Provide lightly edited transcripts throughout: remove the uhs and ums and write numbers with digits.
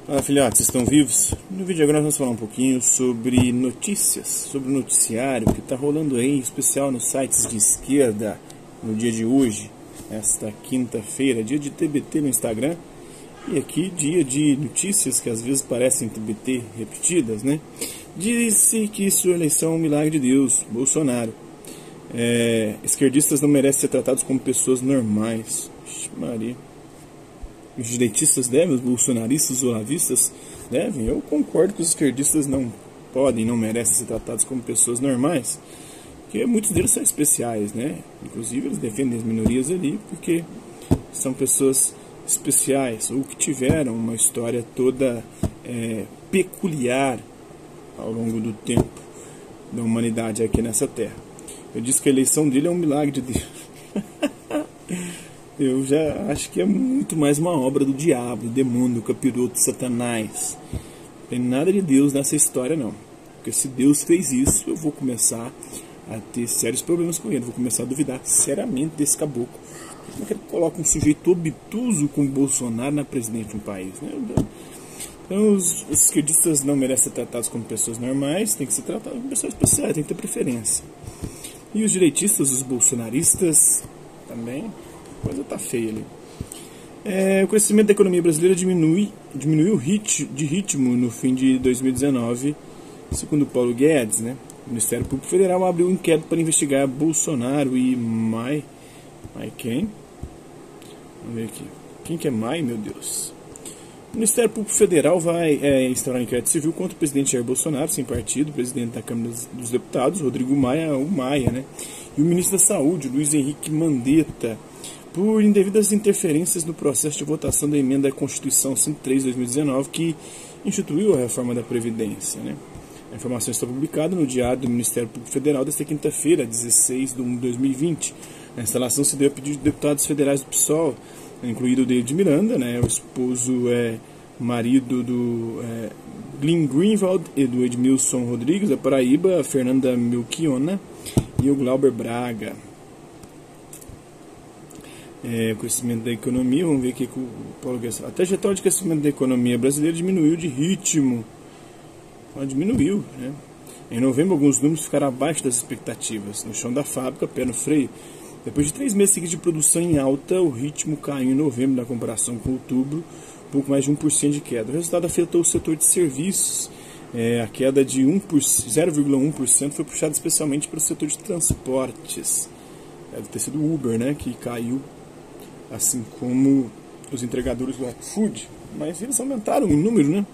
Fala, filhotes, estão vivos? No vídeo agora nós vamos falar um pouquinho sobre notícias, sobre o noticiário que está rolando aí, em especial nos sites de esquerda, no dia de hoje, esta quinta-feira, dia de TBT no Instagram, e aqui dia de notícias que às vezes parecem TBT repetidas, né? Disse que sua eleição é um milagre de Deus, Bolsonaro. Esquerdistas não merecem ser tratados como pessoas normais. Ixi, Maria. Os direitistas devem, os bolsonaristas, os olavistas devem. Eu concordo que os esquerdistas não podem, não merecem ser tratados como pessoas normais, porque muitos deles são especiais, né? Inclusive eles defendem as minorias ali porque são pessoas especiais ou que tiveram uma história toda peculiar ao longo do tempo da humanidade aqui nessa terra. Eu disse que a eleição dele é um milagre de Deus. Eu já acho que é muito mais uma obra do diabo, do demônio, do capiroto, Satanás. Não tem nada de Deus nessa história, não. Porque se Deus fez isso, eu vou começar a ter sérios problemas com ele. Vou começar a duvidar seriamente desse caboclo. Como é que ele coloca um sujeito obtuso como Bolsonaro na presidente de um país, né? Então, os esquerdistas não merecem ser tratados como pessoas normais, tem que ser tratados como pessoas especiais, tem que ter preferência. E os direitistas, os bolsonaristas, também... a coisa tá feia ali. O crescimento da economia brasileira diminuiu de ritmo no fim de 2019, segundo Paulo Guedes, né? O Ministério Público Federal abriu um inquérito para investigar Bolsonaro e Mai quem? Vamos ver aqui. Quem que é Mai, meu Deus? O Ministério Público Federal vai instaurar um inquérito civil contra o presidente Jair Bolsonaro, sem partido, o presidente da Câmara dos Deputados, Rodrigo Maia, o Maia, né? E o ministro da Saúde, Luiz Henrique Mandetta, por indevidas interferências no processo de votação da emenda à Constituição 103 de 2019, que instituiu a reforma da Previdência, né? A informação está publicada no Diário do Ministério Público Federal desta quinta-feira, 16 de 1 de 2020. A instalação se deu a pedido de deputados federais do PSOL, incluído o David Miranda, né? O esposo marido do Glenn Greenwald e do Edmilson Rodrigues, da Paraíba, a Fernanda Melchiona e o Glauber Braga. O crescimento da economia, vamos ver aqui com o Paulo Guedes. A trajetória de crescimento da economia brasileira diminuiu de ritmo. Diminuiu, né? Em novembro, alguns números ficaram abaixo das expectativas. No chão da fábrica, pé no freio. Depois de 3 meses seguidos de produção em alta, o ritmo caiu em novembro na comparação com outubro, pouco mais de 1% de queda. O resultado afetou o setor de serviços. A queda de 0,1% foi puxada especialmente para o setor de transportes. Deve ter sido o Uber, né, que caiu, assim como os entregadores do iFood, mas eles aumentaram o número, né?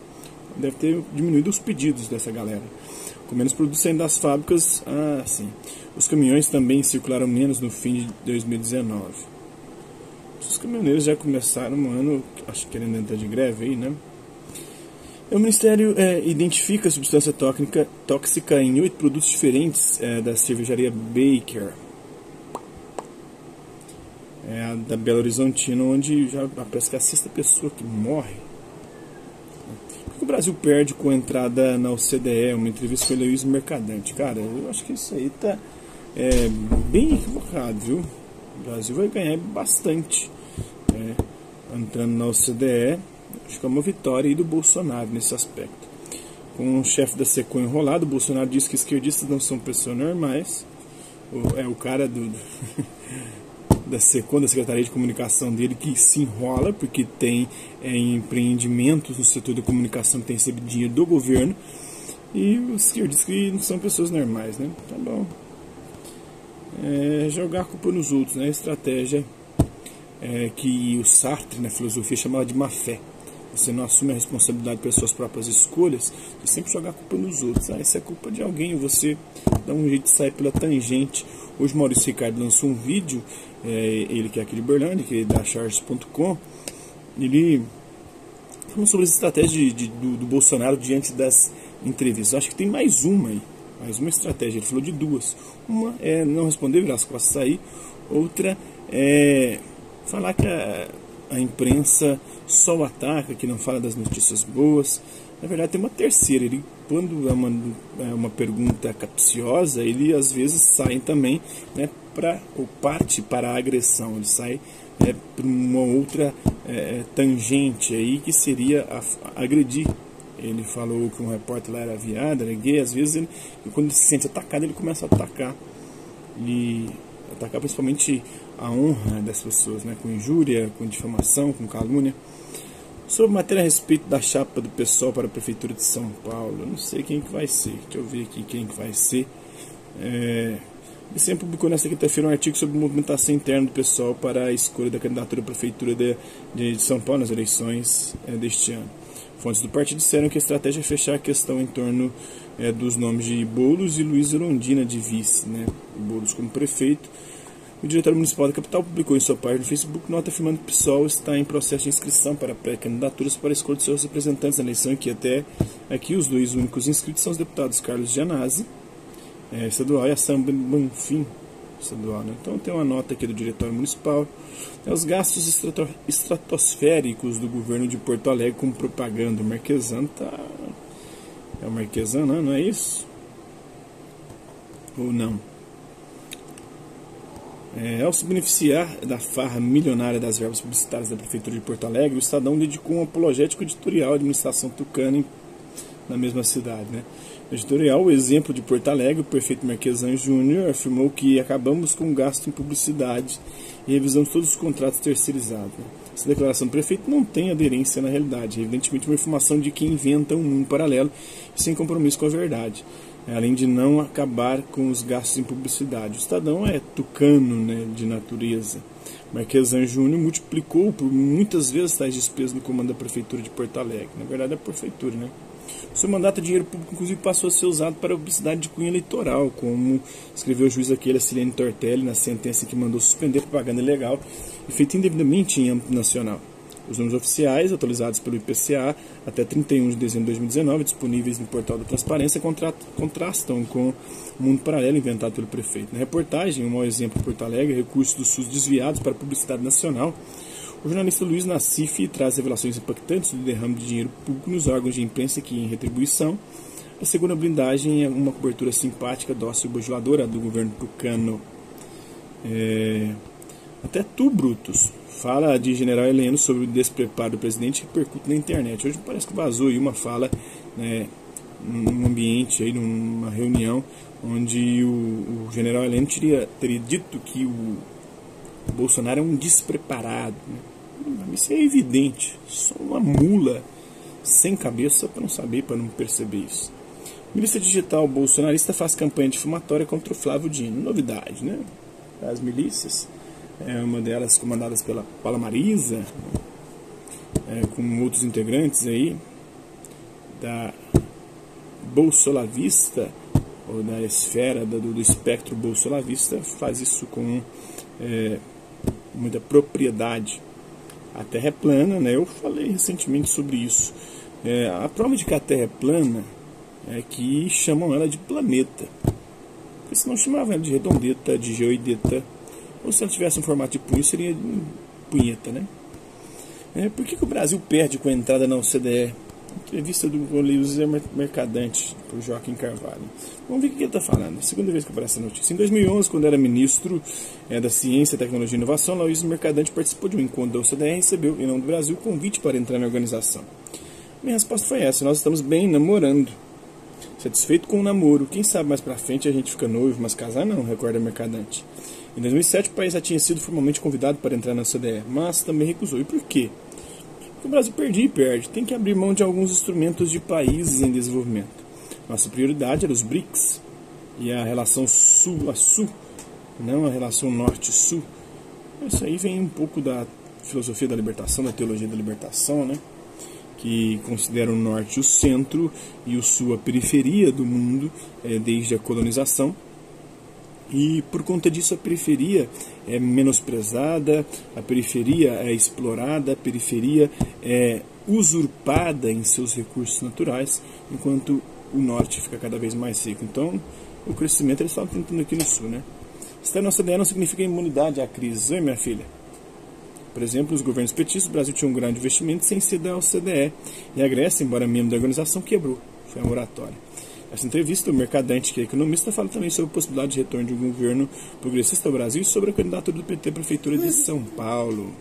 Deve ter diminuído os pedidos dessa galera. Com menos produção das fábricas, sim. Os caminhões também circularam menos no fim de 2019. Os caminhoneiros já começaram um ano, acho que querendo entrar de greve aí, né? O Ministério identifica a substância tóxica em 8 produtos diferentes da cervejaria Baker. Da Belo Horizontina, onde já parece que é a 6ª pessoa que morre. Por que o Brasil perde com a entrada na OCDE? Uma entrevista com o Luiz Mercadante. Cara, eu acho que isso aí tá bem equivocado, viu? O Brasil vai ganhar bastante entrando na OCDE. Acho que é uma vitória aí do Bolsonaro nesse aspecto. Com o chefe da SECOM enrolado, o Bolsonaro diz que esquerdistas não são pessoas normais. O cara da SECOM, da Secretaria de Comunicação dele, que se enrola porque tem empreendimentos no setor da comunicação que tem recebido dinheiro do governo, e os esquerdistas que não são pessoas normais, né? Tá bom. Jogar a culpa nos outros, né? A estratégia que o Sartre, na filosofia, chamava de má fé. Você não assume a responsabilidade pelas suas próprias escolhas, você sempre joga a culpa nos outros. Isso é culpa de alguém, você dá um jeito de sair pela tangente. Hoje o Maurício Ricardo lançou um vídeo, ele que é aqui de Berlândia, que é da Charles.com, ele falou sobre as estratégias do Bolsonaro diante das entrevistas. Acho que tem mais uma aí, mais uma estratégia. Ele falou de 2. Uma é não responder, virar as costas, sair. Outra é falar que a imprensa só o ataca, que não fala das notícias boas. Na verdade, tem uma terceira. Ele, quando é uma pergunta capciosa, ele às vezes sai também, né, ou parte para a agressão. Ele sai para uma outra tangente aí, que seria agredir. Ele falou que um repórter lá era viado, era gay. Às vezes, quando ele se sente atacado, ele começa a atacar. E atacar principalmente a honra das pessoas, né? Com injúria, com difamação, com calúnia. Sobre matéria a respeito da chapa do PSOL para a Prefeitura de São Paulo, eu não sei quem que vai ser. Deixa eu ver aqui quem que vai ser. Ele sempre publicou nesta quinta-feira um artigo sobre a movimentação interna do PSOL para a escolha da candidatura à Prefeitura de São Paulo nas eleições deste ano. Fontes do partido disseram que a estratégia é fechar a questão em torno dos nomes de Boulos e Luiz Erundina de vice, né? Boulos como prefeito. O diretório municipal da capital publicou em sua página no Facebook nota afirmando que o PSOL está em processo de inscrição para pré-candidaturas para a escolha de seus representantes na eleição, e que até aqui os dois únicos inscritos são os deputados Carlos Gianazzi, estadual, e a Sam Bonfim, estadual, né? Então tem uma nota aqui do diretório municipal. Os gastos estratosféricos do governo de Porto Alegre com propaganda. O Marquesan tá... É o Marquesan, não é isso? Ou não? Ao se beneficiar da farra milionária das verbas publicitárias da Prefeitura de Porto Alegre, o Estadão dedicou um apologético editorial à administração tucana na mesma cidade, né? No editorial, o exemplo de Porto Alegre, o prefeito Marquesan Júnior afirmou que acabamos com o gasto em publicidade e revisamos todos os contratos terceirizados, né? Essa declaração do prefeito não tem aderência na realidade, é evidentemente uma informação de quem inventa um mundo paralelo e sem compromisso com a verdade, além de não acabar com os gastos em publicidade. O Estadão é tucano, né, de natureza. Marquesan Júnior multiplicou por muitas vezes tais despesas no comando da Prefeitura de Porto Alegre. Na verdade é a Prefeitura, né? O seu mandato, o dinheiro público, inclusive, passou a ser usado para a publicidade de cunho eleitoral, como escreveu o juiz Aquila Silene Tortelli na sentença que mandou suspender propaganda ilegal e feita indevidamente em âmbito nacional. Os números oficiais, atualizados pelo IPCA até 31 de dezembro de 2019, disponíveis no portal da Transparência, contrastam com o mundo paralelo inventado pelo prefeito. Na reportagem, um mau exemplo de Porto Alegre, recursos do SUS desviados para a publicidade nacional, o jornalista Luiz Nassif traz revelações impactantes do derrame de dinheiro público nos órgãos de imprensa que, em retribuição, assegura a blindagem e uma cobertura simpática, dócil e bajuladora do governo tucano. Até tu, Brutus, fala de General Heleno sobre o despreparo do presidente que repercute na internet. Hoje parece que vazou aí uma fala, né, num ambiente, aí, numa reunião, onde o General Heleno teria dito que o Bolsonaro é um despreparado, né? Isso é evidente, só uma mula sem cabeça para não saber, para não perceber isso. Milícia digital bolsonarista faz campanha difamatória contra o Flávio Dino. Novidade, né? As milícias, uma delas comandadas pela Paula Marisa, com outros integrantes aí da bolsolavista, ou da esfera do espectro bolsolavista, faz isso com muita propriedade. A Terra é plana, né? Eu falei recentemente sobre isso. A prova de que a Terra é plana é que chamam ela de planeta. Porque senão chamavam ela de redondeta, de geoideta. Ou se ela tivesse um formato de punho, seria punheta, né? Por que o Brasil perde com a entrada na OCDE? Entrevista do Luiz Mercadante para o Joaquim Carvalho. Vamos ver o que ele está falando. Segunda vez que aparece a notícia. Em 2011, quando era ministro da Ciência, Tecnologia e Inovação, Luiz Mercadante participou de um encontro da OCDE e recebeu, em nome do Brasil, convite para entrar na organização. Minha resposta foi essa: nós estamos bem namorando. Satisfeito com o namoro. Quem sabe mais para frente a gente fica noivo, mas casar não, recorda Mercadante. Em 2007, o país já tinha sido formalmente convidado para entrar na OCDE, mas também recusou. E por quê? O Brasil perdia e perde. Tem que abrir mão de alguns instrumentos de países em desenvolvimento. Nossa prioridade era os BRICS e a relação sul a sul, não a relação norte-sul. Isso aí vem um pouco da filosofia da libertação, da teologia da libertação, né? Que considera o norte o centro e o sul a periferia do mundo desde a colonização. E por conta disso a periferia é menosprezada, a periferia é explorada, a periferia é usurpada em seus recursos naturais, enquanto o norte fica cada vez mais rico. Então, o crescimento eles estavam tentando aqui no sul, né? Estar na OCDE não significa imunidade à crise, minha filha. Por exemplo, os governos petistas do Brasil tinham um grande investimento sem ser da OCDE. E a Grécia, embora membro da organização, quebrou. Foi a moratória. Essa entrevista, o Mercadante, que é economista, fala também sobre a possibilidade de retorno de um governo progressista ao Brasil e sobre a candidatura do PT à Prefeitura de São Paulo.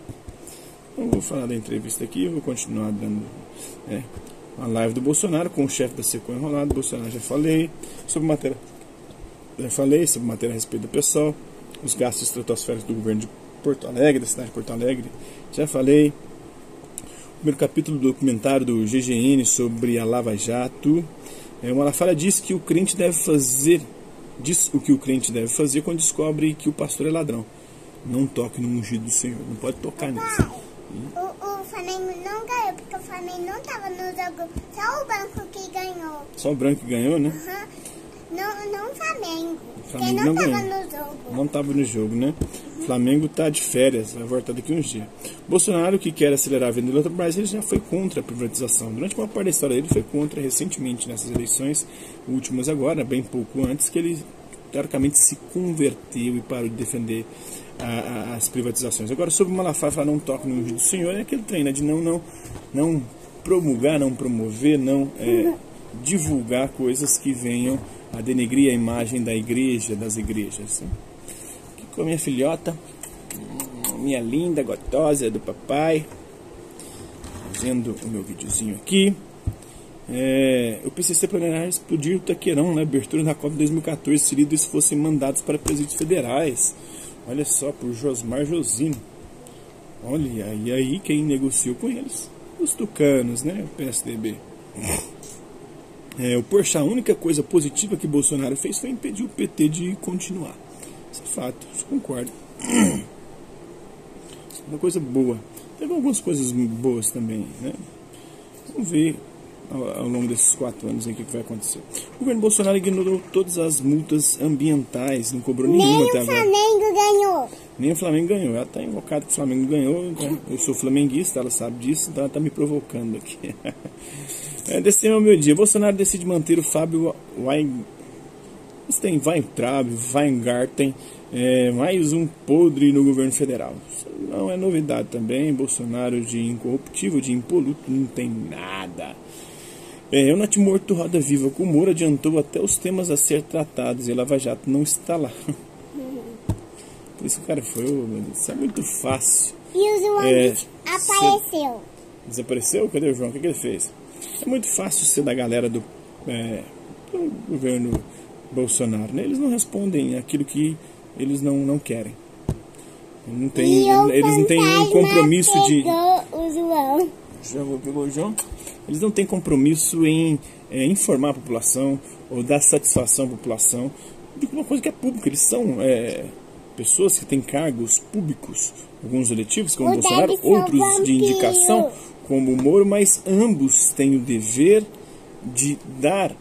Não vou falar da entrevista aqui, vou continuar dando a live do Bolsonaro com o chefe da SECOM enrolado. Bolsonaro já falei sobre matéria. Já falei sobre matéria a respeito do pessoal, os gastos estratosféricos do governo de Porto Alegre, da cidade de Porto Alegre. Já falei. O primeiro capítulo do documentário do GGN sobre a Lava Jato. O Malafaia diz que o crente deve fazer, diz o que o crente deve fazer quando descobre que o pastor é ladrão. Não toque no ungido do Senhor, não pode tocar nisso. O Flamengo não ganhou, porque o Flamengo não estava no jogo, só o branco que ganhou. Só o branco que ganhou, né? Não o Flamengo, Flamengo porque não não estava ganhou. no jogo. Não estava no jogo, né? O Flamengo está de férias, vai voltar daqui uns dias. Bolsonaro, que quer acelerar a venda da Eletrobras, ele já foi contra a privatização. Durante uma parte da história dele, foi contra recentemente nessas eleições últimas agora, bem pouco antes, que ele teoricamente se converteu e parou de defender as privatizações. Agora, sobre o Malafaia falar não toque no ungido do Senhor, é aquele trem, né, de não promulgar, não promover, não divulgar coisas que venham a denegrir a imagem da igreja, das igrejas. Aqui com a minha filhota, minha linda, gotosa do papai, fazendo o meu videozinho aqui. O PCC planejar explodir o Taqueirão, né? Abertura na Copa 2014, se líderes fossem mandados para presídios federais. Olha só, por Josmar Josino. Olha, e aí quem negociou com eles? Os tucanos, né? O PSDB. O Porchat, a única coisa positiva que Bolsonaro fez foi impedir o PT de continuar. Isso é fato, isso concordo. Uma coisa boa. Teve algumas coisas boas também, né? Vamos ver ao longo desses 4 anos aí o que vai acontecer. O governo Bolsonaro ignorou todas as multas ambientais, não cobrou nenhuma até agora. Nem o Flamengo ganhou. Nem o Flamengo ganhou. Ela está invocada que o Flamengo ganhou. Então eu sou flamenguista, ela sabe disso, então ela está me provocando aqui. Desse é o meu dia. Bolsonaro decide manter o Fábio Weingarten, mais um podre no governo federal. Isso não é novidade também. Bolsonaro de incorruptível, de impoluto, não tem nada. O Natimorto Roda Viva com o Moro adiantou até os temas a ser tratados e a Lava Jato não está lá. Por isso o cara foi, isso é muito fácil. E o João apareceu. Desapareceu? Cadê o João? O que ele fez? É muito fácil ser da galera do governo Bolsonaro, né? Eles não respondem aquilo que eles não querem. Eles não têm um compromisso de... O João. Já pegou o João? Eles não têm compromisso em informar a população ou dar satisfação à população de uma coisa que é pública. Eles são pessoas que têm cargos públicos, alguns eletivos, como o Bolsonaro, outros de indicação, como o Moro, mas ambos têm o dever de dar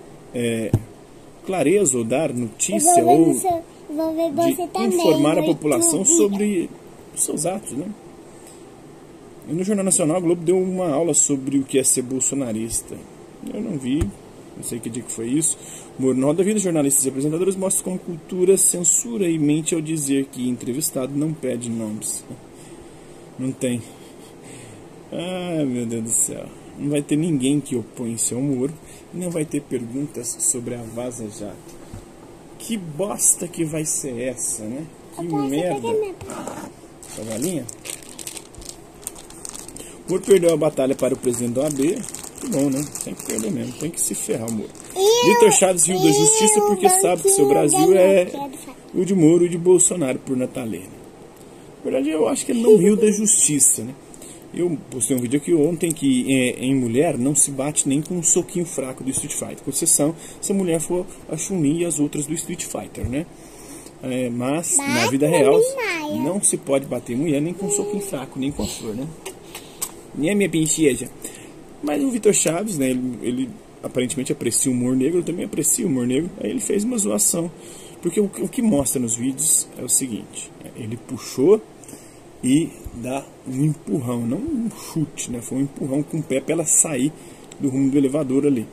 clareza ou dar notícia ou de informar a população sobre os seus atos, né? E no Jornal Nacional, a Globo deu uma aula sobre o que é ser bolsonarista. Eu não vi, não sei que dia que foi isso. Moro na Roda Vida, jornalistas e apresentadores mostram como cultura censura e mente ao dizer que entrevistado não pede nomes. Não tem. Ai, meu Deus do céu. Não vai ter ninguém que opõe-se ao Moro e não vai ter perguntas sobre a Vaza Jato. Que bosta que vai ser essa, né? Que merda. A galinha? O Moro perdeu a batalha para o presidente da OAB. Que bom, né? Tem que perder mesmo. Tem que se ferrar, o Moro. Vitor Chaves riu da justiça porque sabe que seu Brasil é o de Moro e de Bolsonaro por Natalena. Na verdade, eu acho que ele não riu da justiça, né? Eu postei um vídeo aqui ontem que em mulher não se bate nem com um soquinho fraco do Street Fighter, com exceção se a mulher for a Chun-Li e as outras do Street Fighter, né? Mas na vida real não se pode bater mulher nem com um soquinho fraco, nem com a flor, né? Nem a minha princesa. Mas o Vitor Chaves, né, ele aparentemente aprecia o humor negro, eu também aprecio o humor negro. Aí ele fez uma zoação, porque o que mostra nos vídeos é o seguinte: ele puxou e dá um empurrão, não um chute, né? Foi um empurrão com o pé para ela sair do rumo do elevador ali.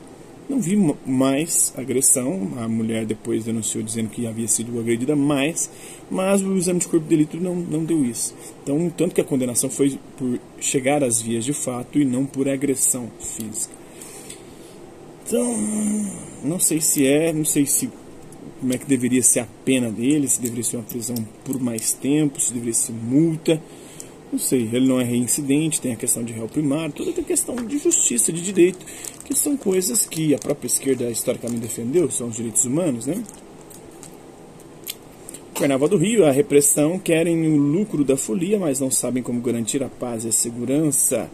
Não vi mais agressão, a mulher depois denunciou dizendo que havia sido agredida mais, mas o exame de corpo de delito não deu isso. Então, tanto que a condenação foi por chegar às vias de fato e não por agressão física. Então, não sei se como é que deveria ser a pena dele, se deveria ser uma prisão por mais tempo, se deveria ser multa. Não sei, ele não é reincidente, tem a questão de réu primário, toda a questão de justiça, de direito, que são coisas que a própria esquerda historicamente defendeu, são os direitos humanos, né? Carnaval do Rio, a repressão, querem o lucro da folia, mas não sabem como garantir a paz e a segurança.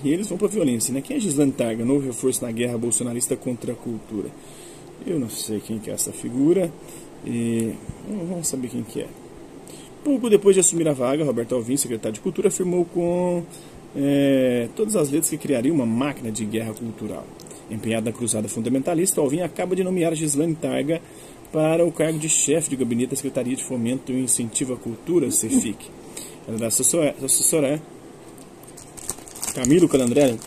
E eles vão para a violência, né? Quem é Gislane Targa? Novo reforço na guerra bolsonarista contra a cultura. Eu não sei quem que é essa figura. Vamos saber quem que é. Pouco depois de assumir a vaga, Roberto Alvim, secretário de Cultura, afirmou com todas as letras que criaria uma máquina de guerra cultural. Empenhado na cruzada fundamentalista, Alvim acaba de nomear Gislane Targa para o cargo de chefe de gabinete da Secretaria de Fomento e Incentivo à Cultura, CEFIC. Ela vai assessorar Camilo Calandrelli,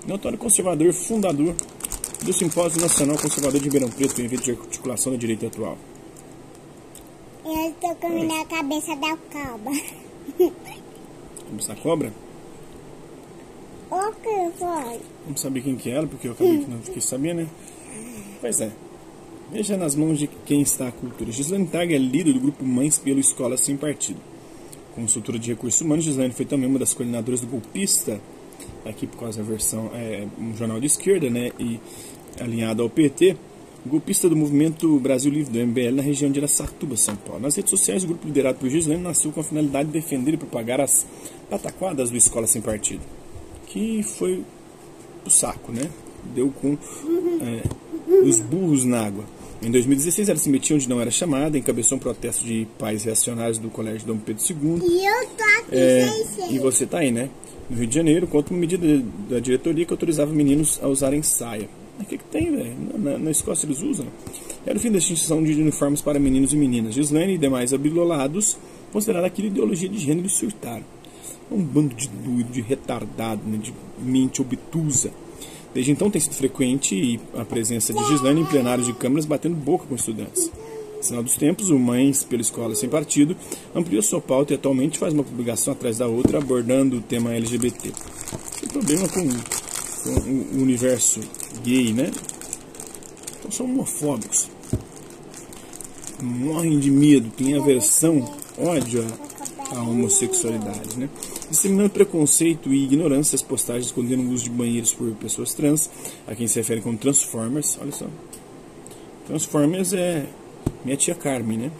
notório conservador, fundador do Simpósio Nacional Conservador de Ribeirão Preto, em evento de articulação da direita atual. Eu estou comendo a cabeça da cobra. Cabeça da cobra? O que foi? Vamos saber quem que é ela, porque eu acabei que não fiquei sabendo, né? Pois é. Veja nas mãos de quem está a cultura. Gislane Targa é líder do grupo Mães pelo Escola Sem Partido. Consultora de recursos humanos, Gislane foi também uma das coordenadoras do Golpista, aqui por causa da versão, um jornal de esquerda, né? E alinhado ao PT. Golpista do movimento Brasil Livre, do MBL, na região de Araçatuba, São Paulo. Nas redes sociais, o grupo liderado por Gislane nasceu com a finalidade de defender e propagar as pataquadas do Escola Sem Partido, que foi o saco, né? Deu com os burros na água. Em 2016, ela se metia onde não era chamada, encabeçou um protesto de pais reacionários do Colégio Dom Pedro II. E eu tô aqui, e você tá aí, né? No Rio de Janeiro, contra uma medida da diretoria que autorizava meninos a usarem saia. O que tem, velho? Na Escócia eles usam. Era o fim da extinção de uniformes para meninos e meninas. Gislane e demais abilolados consideraram aquilo ideologia de gênero e surtaram. Um bando de doido, de retardado, né? De mente obtusa. Desde então tem sido frequente a presença de Gislane em plenários de câmaras batendo boca com estudantes. No final dos tempos, o Mães pela Escola Sem Partido ampliou sua pauta e atualmente faz uma publicação atrás da outra abordando o tema LGBT. Tem problema com o universo gay, né? Então são homofóbicos. Morrem de medo, têm aversão, ódio à homossexualidade, né? Disseminando preconceito e ignorância, as postagens condenam o uso de banheiros por pessoas trans, a quem se refere como Transformers. Olha só. Transformers é minha tia Carmen, né?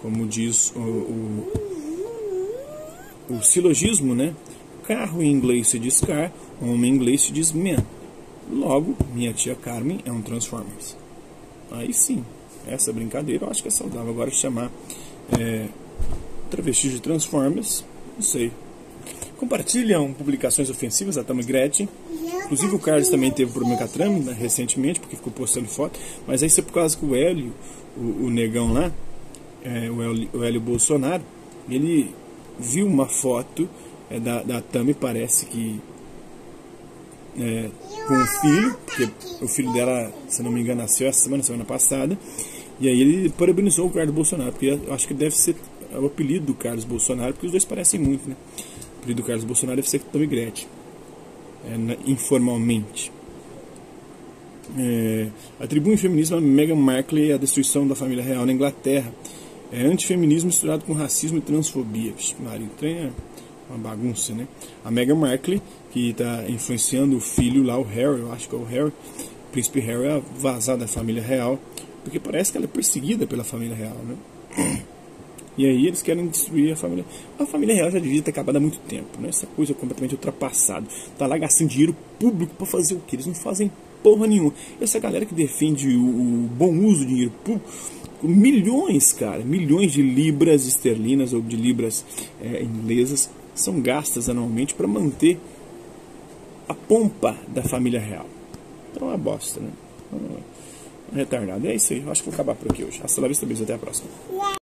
Como diz o silogismo, né? Carro em inglês se diz car, homem em inglês se diz man. Logo, minha tia Carmen é um Transformers. Aí sim, essa brincadeira eu acho que é saudável. Agora chamar travestis de Transformers, não sei. Compartilham publicações ofensivas da Tammy Gretchen. Inclusive o Carlos também teve problema com a Trump, né, recentemente, porque ficou postando foto. Mas aí isso é por causa que o Hélio, o negão lá, o Hélio Bolsonaro, ele viu uma foto da Tammy, parece que com o filho, porque o filho dela, se não me engano, nasceu essa semana passada. E aí ele parabenizou o Carlos Bolsonaro, porque eu acho que deve ser o apelido do Carlos Bolsonaro, porque os dois parecem muito, né? O apelido do Carlos Bolsonaro deve ser Tammy Gretchen, informalmente. Atribuem o feminismo a Meghan Markle e a destruição da família real na Inglaterra. Antifeminismo misturado com racismo e transfobia. Maria, é uma bagunça, né? A Meghan Markle, que está influenciando o filho lá, o Harry, eu acho que é o Harry, o príncipe Harry, a vazar da família real, porque parece que ela é perseguida pela família real, né? E aí eles querem destruir a família. A família real já devia ter acabado há muito tempo, né? Essa coisa é completamente ultrapassada. Tá lá gastando dinheiro público para fazer o quê? Eles não fazem porra nenhuma. Essa galera que defende o bom uso do dinheiro público, milhões, cara, milhões de libras esterlinas ou de libras inglesas são gastas anualmente para manter a pompa da família real. Então é uma bosta, né? Retardado. É isso aí. Eu acho que vou acabar por aqui hoje. Hasta la vista, até a próxima.